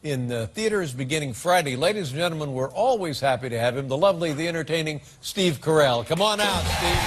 in theaters beginning Friday. Ladies and gentlemen, we're always happy to have him, the lovely, the entertaining Steve Carell. Come on out, Steve.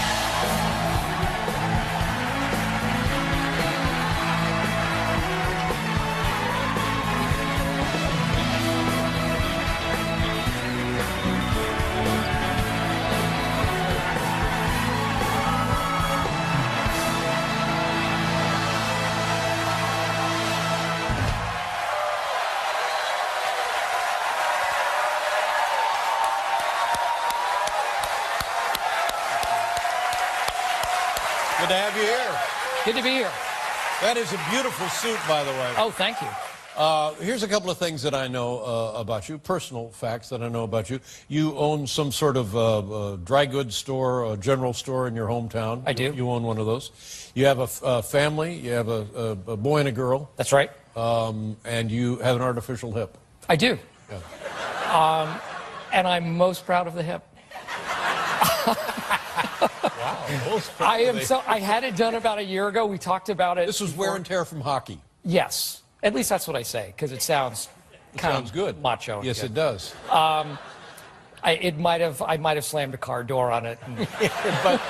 Good to have you here. Good to be here. That is a beautiful suit, by the way. Oh, thank you. Here's a couple of things that I know about you, personal facts that I know about you. You own some sort of dry goods store, a general store in your hometown. I do. You own one of those. You have a family. You have a boy and a girl. That's right. And you have an artificial hip. I do. Yeah. And I'm most proud of the hip. Wow. I had it done about a year ago. We talked about it. This was wear and tear from hockey. Yes. At least that's what I say, because it sounds Sounds good. Macho. Yes, good. it does. I might have slammed a car door on it. But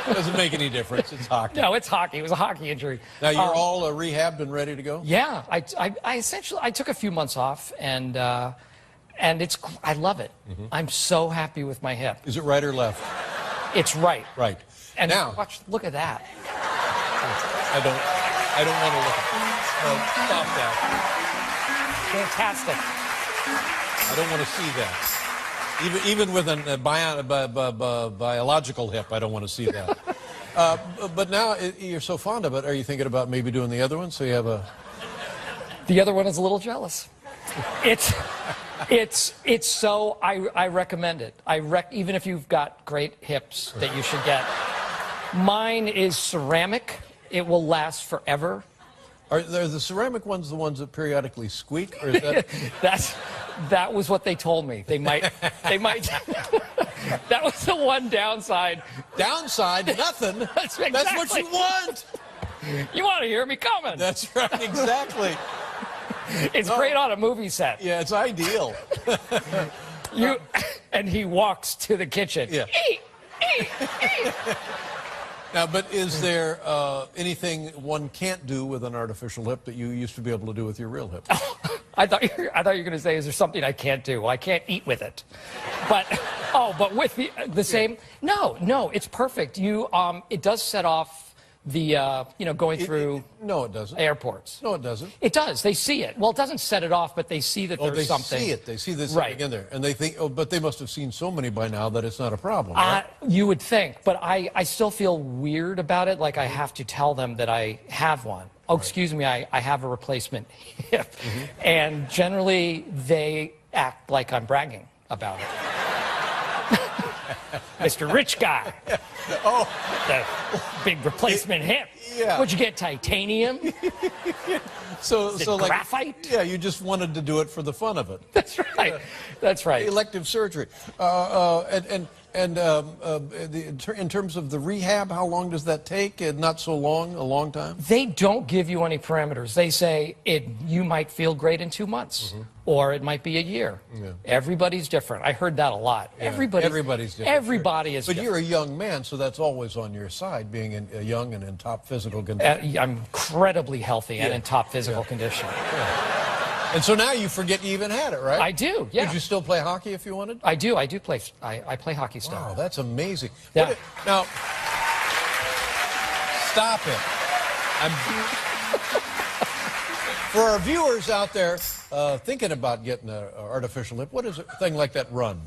it doesn't make any difference. It's hockey. No, it's hockey. It was a hockey injury. Now you're all rehabbed and ready to go? Yeah. I essentially took a few months off, and I love it. Mm-hmm. I'm so happy with my hip. Is it right or left? It's right. Right. And now, look at that. I don't want to look at it. Stop that. Fantastic. I don't want to see that. Even with a biological hip, I don't want to see that. But now you're so fond of it. Are you thinking about maybe doing the other one? So you have a. The other one is a little jealous. It's so I recommend it. Even if you've got great hips, that you should get. Mine is ceramic. It will last forever. Are the ceramic ones the ones that periodically squeak, or is that? That was what they told me. They might. That was the one downside. Downside? Nothing. That's exactly. That's what you want. You want to hear me coming. That's right. Exactly. It's great on a movie set. Yeah, it's ideal. And he walks to the kitchen. Yeah. Eat, eat, eat. Now, but is there anything one can't do with an artificial hip that you used to be able to do with your real hip? I thought you were going to say, is there something I can't do? Well, I can't eat with it. But with the same. No, it's perfect. It does set off the going through. No, it doesn't. Airports. No, it doesn't. It does. They see it. Well, it doesn't set it off, but they see that there's something. They see it. They see there's right. something in there, and they think, but they must have seen so many by now that it's not a problem. Right? You would think, but I still feel weird about it. Like I have to tell them that I have one. Oh, excuse me, I have a replacement hip, and generally they act like I'm bragging about it. Mr. Rich Guy. Oh, The big replacement hip. Yeah. What'd you get, titanium? so like graphite? Yeah, you just wanted to do it for the fun of it. That's right. That's right. Elective surgery. In terms of the rehab, how long does that take? Not so long, a long time? They don't give you any parameters. They say you might feel great in 2 months, or it might be a year. Yeah. Everybo's different. I heard that a lot. Yeah. Everybody's different. Everybody is different. But you're a young man, so that's always on your side, being young and in top physical condition. I'm incredibly healthy and in top physical condition. Yeah. And so now you forget you even had it, right? I do, yeah. Did you still play hockey if you wanted? I do play. I play hockey still. Wow, that's amazing. Yeah. Now, stop it. For our viewers out there thinking about getting an artificial hip, what does a thing like that run?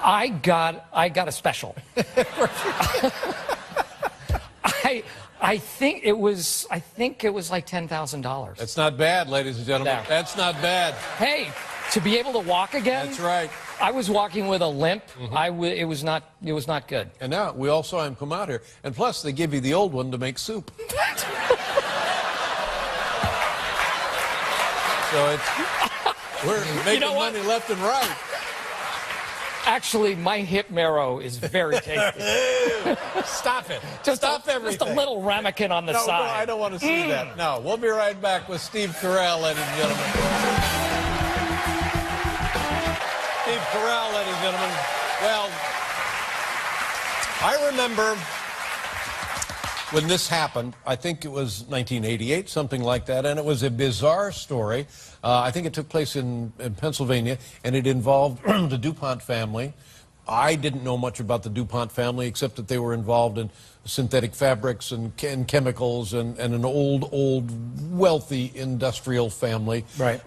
I got a special. I think it was like $10,000. That's not bad, ladies and gentlemen. Yeah. That's not bad. Hey, to be able to walk again. That's right. I was walking with a limp. It was not good. And now we all saw him come out here, and plus they give you the old one to make soup. So we're making money left and right. Actually, my hip marrow is very tasty. Stop it. Just Stop everything. Just a little ramekin on the No, side. no, I don't want to see that. No, we'll be right back with Steve Carell, ladies and gentlemen. Steve Carell, ladies and gentlemen. Well, I remember when this happened, I think it was 1988, something like that, and it was a bizarre story. I think it took place in Pennsylvania, and it involved the DuPont family. I didn't know much about the DuPont family, except that they were involved in synthetic fabrics and chemicals and an old, wealthy industrial family. Right.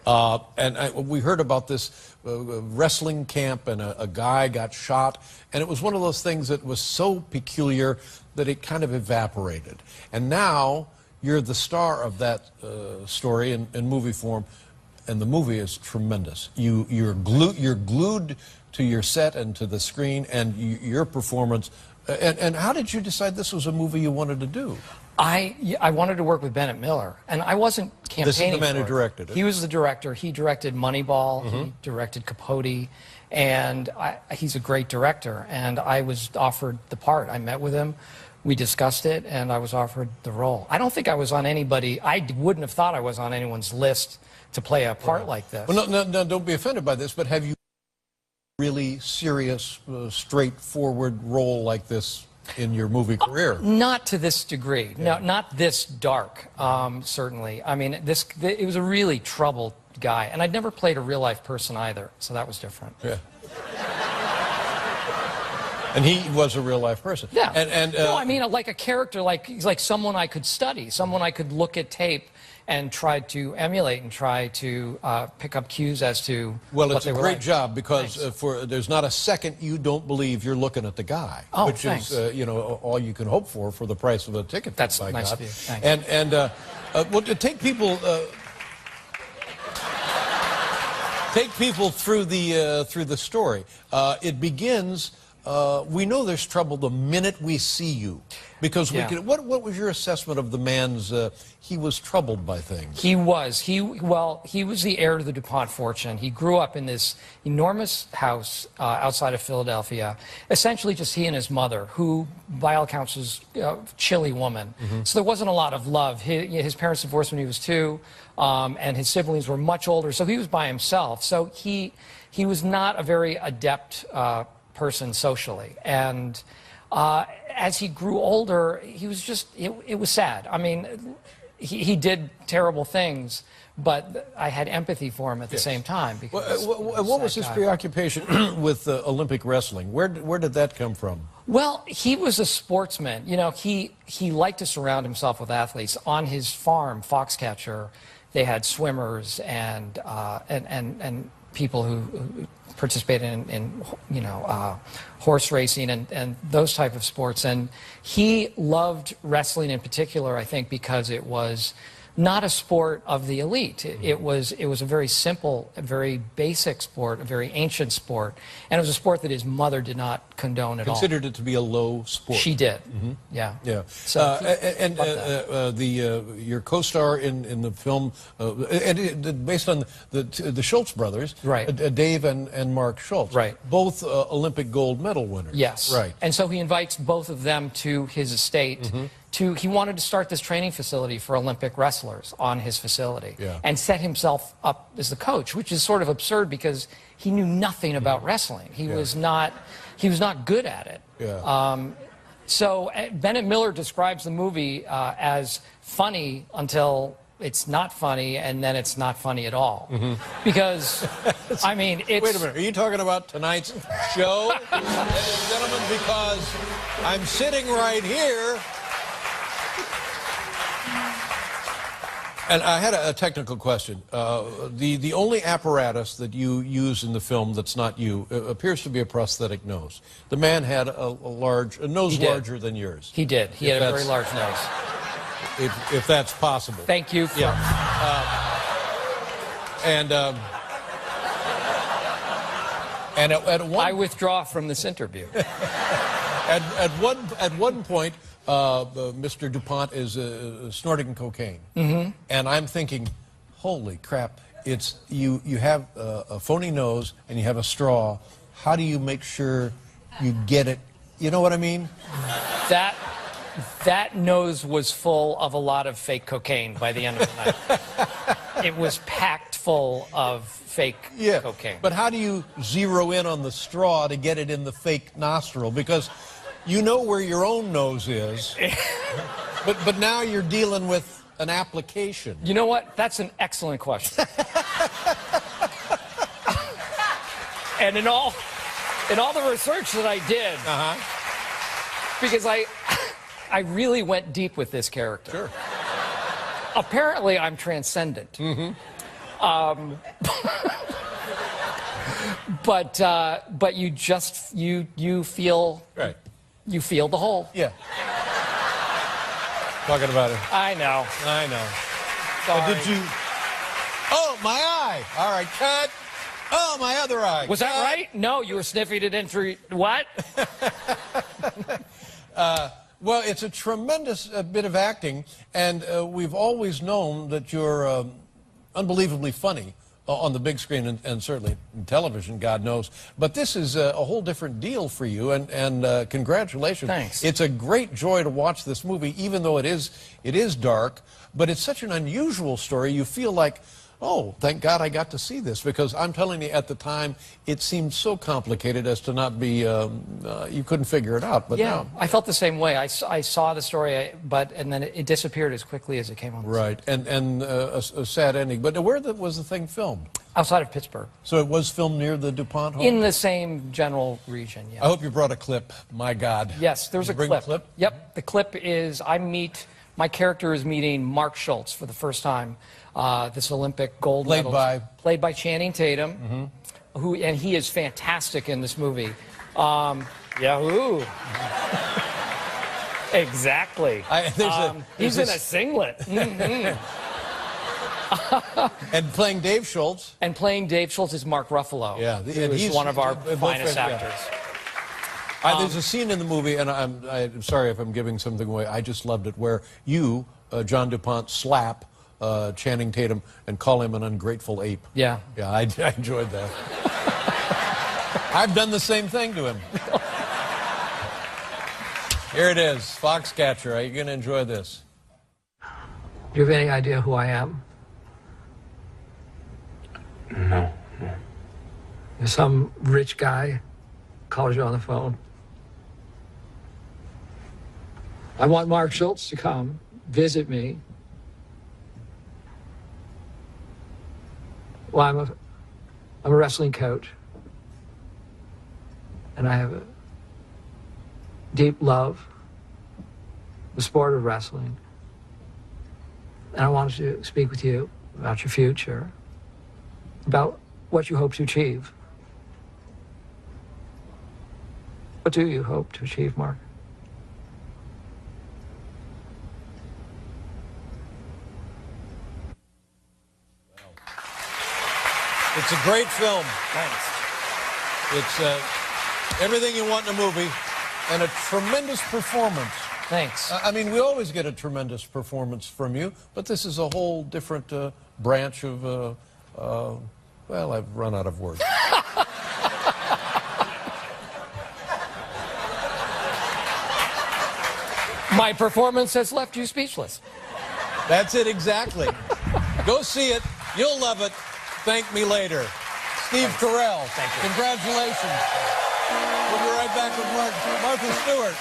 We heard about this wrestling camp, and a guy got shot, and it was one of those things that was so peculiar that it kind of evaporated. And now you're the star of that story in movie form, and the movie is tremendous. You're glued to your set and to the screen, and your performance. And how did you decide this was a movie you wanted to do? I wanted to work with Bennett Miller, and I wasn't campaigning. This is the man who directed it. He was the director. He directed Moneyball. He directed Capote, and he's a great director. And I was offered the part. I met with him. We discussed it, and I was offered the role. I don't think I was on anybody. I wouldn't have thought I was on anyone's list to play a part like this. Well, no, don't be offended by this, but have you really serious, straightforward role like this in your movie career? Not to this degree. No, not this dark, certainly. I mean, it was a really troubled guy, and I'd never played a real-life person either, so that was different. Yeah. And he was a real-life person. Yeah. No, I mean, like a character, like someone I could study, someone I could look at tape and try to emulate and try to pick up cues as to well, what they were it's a great like. job, because there's not a second you don't believe you're looking at the guy, which thanks. is all you can hope for the price of a ticket. That's by nice God. of you. Thanks. Well, to take people through the story. It begins. We know there's trouble the minute we see you, because what was your assessment of the man's? He was troubled by things. He was. He was the heir to the DuPont fortune. He grew up in this enormous house outside of Philadelphia, essentially just he and his mother, who, by all accounts, was a chilly woman. So there wasn't a lot of love. His parents divorced when he was 2, and his siblings were much older, so he was by himself. So he was not a very adept person socially, and as he grew older, he was just, it was sad. I mean, he did terrible things, but I had empathy for him at the same time. Because what was his preoccupation with Olympic wrestling? Where did that come from? Well, he was a sportsman. You know, he liked to surround himself with athletes. On his farm, Foxcatcher, they had swimmers and people who participated in horse racing and those type of sports. And he loved wrestling in particular, I think, because it was not a sport of the elite. It was a very simple, a very basic sport, a very ancient sport, and it was a sport that his mother did not condone at all. Considered it to be a low sport. She did. Yeah. Yeah. So your co-star in the film, based on the Schultz brothers, right? Dave and Mark Schultz, right? Both Olympic gold medal winners. Yes. Right. And so he invites both of them to his estate. He wanted to start this training facility for Olympic wrestlers on his facility, and set himself up as the coach, which is sort of absurd because he knew nothing about wrestling. He was not good at it. Yeah. So Bennett Miller describes the movie as funny until it's not funny, and then it's not funny at all. Because, I mean, it's... Wait a minute, are you talking about tonight's show, ladies and gentlemen? Because I'm sitting right here. And I had a technical question. The only apparatus that you use in the film that's not you appears to be a prosthetic nose. The man had a nose larger than yours. He did. He had a very large nose. If that's possible. Thank you. I withdraw from this interview. At one point, Mr. DuPont is snorting cocaine, and I'm thinking, holy crap! It's you have a phony nose and you have a straw, how do you make sure you get it? You know what I mean? That nose was full of a lot of fake cocaine by the end of the night. It was packed full of fake cocaine. But how do you zero in on the straw to get it in the fake nostril? Because you know where your own nose is, but now you're dealing with an application. You know what? That's an excellent question. And in all the research that I did, because I really went deep with this character. Sure. Apparently, I'm transcendent. But you just you feel right. You feel the hole. Yeah. Talking about it. I know. I know. Sorry. Did you? Oh, my eye. All right, cut. Oh, my other eye. Was that right? No, you were sniffing it in through what? Well, it's a tremendous bit of acting, and we've always known that you're unbelievably funny on the big screen and certainly in television, God knows. But this is a whole different deal for you, and congratulations. Thanks. It's a great joy to watch this movie, even though it is dark, but it's such an unusual story. You feel like, oh, thank God I got to see this, because I'm telling you, at the time, it seemed so complicated as to not be, you couldn't figure it out. But yeah, now. I felt the same way. I saw the story, and then it disappeared as quickly as it came on. Right, and a sad ending. But where was the thing filmed? Outside of Pittsburgh. So it was filmed near the DuPont home? In the same general region, yeah. I hope you brought a clip. My God. Yes, there's a clip. A clip? Yep, the clip is my character is meeting Mark Schultz for the first time. This Olympic gold medalist. Played by Channing Tatum, and he is fantastic in this movie. Yahoo! Exactly. He's in a singlet. And playing Dave Schultz. And playing Dave Schultz is Mark Ruffalo. Yeah, he's one of our finest actors. There's a scene in the movie, and I'm sorry if I'm giving something away. I just loved it, where you, John DuPont, slap Channing Tatum and call him an ungrateful ape. Yeah. Yeah, I enjoyed that. I've done the same thing to him. Here it is, Foxcatcher. Are you going to enjoy this? Do you have any idea who I am? No. There's some rich guy calls you on the phone. I want Mark Schultz to come visit me. Well, I'm a wrestling coach, and I have a deep love for the sport of wrestling. And I wanted to speak with you about your future, about what you hope to achieve. What do you hope to achieve, Mark? It's a great film. Thanks. It's everything you want in a movie, and a tremendous performance. Thanks. I mean, we always get a tremendous performance from you, but this is a whole different branch of, well, I've run out of words. My performance has left you speechless. That's it, exactly. Go see it. You'll love it. Thank me later. Steve Carell. Thank you. Congratulations. We'll be right back with Martha Stewart.